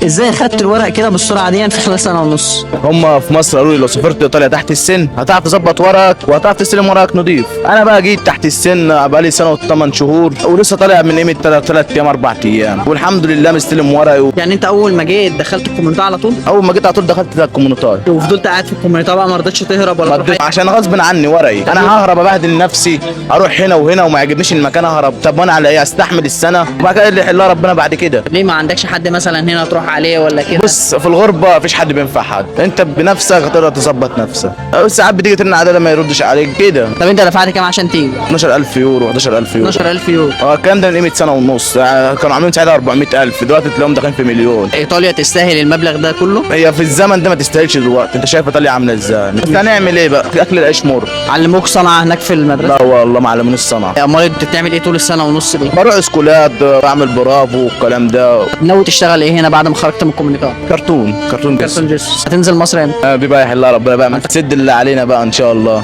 ازاي خدت الورق كده بالسرعه دي في خلال سنه ونص؟ هم في مصر قالوا لي لو سافرت ايطاليا تحت السن هتعرف تظبط ورقك وهتعرف تستلم ورقك نضيف. انا بقى جيت تحت السن بقالي سنه و8 شهور ولسه طالع من قيمه 3 ايام 4 ايام والحمد لله مستلم ورقي. يعني انت اول ما جيت دخلت الكومنتات على طول؟ اول ما جيت على طول دخلت الكومنتات وفضلت قاعد في الكومنتات بقى، ما رضيتش تهرب ولا تروح عشان غصب عني ورقي. انا ههرب ابهدل نفسي اروح هنا وهنا وما يعجبنيش المكان اهرب. طب وانا على ايه؟ استحمل السنه وبعد كده اللي يحلها ربنا بعد كده. ليه ما عندكش حد مثلا هنا تروح عليه ولا كده؟ بص في الغربه مفيش حد بينفع حد، انت بنفسك هتقدر تظبط نفسك. ساعات بتيجي ترن على ما يردش عليك كده. طب انت دفعت كام عشان تيجي؟ 12000 يورو 11000 يورو 12000 يورو. الكلام ده من قيمه سنه ونص. كانوا عاملين ساعتها 400000، دلوقتي تلاقيهم داخلين في مليون. ايطاليا تستاهل المبلغ ده كله؟ هي في الزمن ده ما تستاهلش دلوقتي. انت شايف ايطاليا عامله ازاي؟ احنا هنعمل ايه بقى؟ اكل العيش مر. علموك صنعه هناك في المدرسه؟ لا والله ما علمونيش الصنعه. امال انت بتعمل ايه طول السنه ونص دي؟ بروح اسكولات بعمل برافو والكلام ده. ناوي تشتغل ايه هنا بعد ما خرجت من الكوميونيكات؟ كرتون بس. كرتون جيس. هتنزل مصر امتى؟ دي بقى يحلها ربنا بقى، ما تسد اللي علينا بقى ان شاء الله.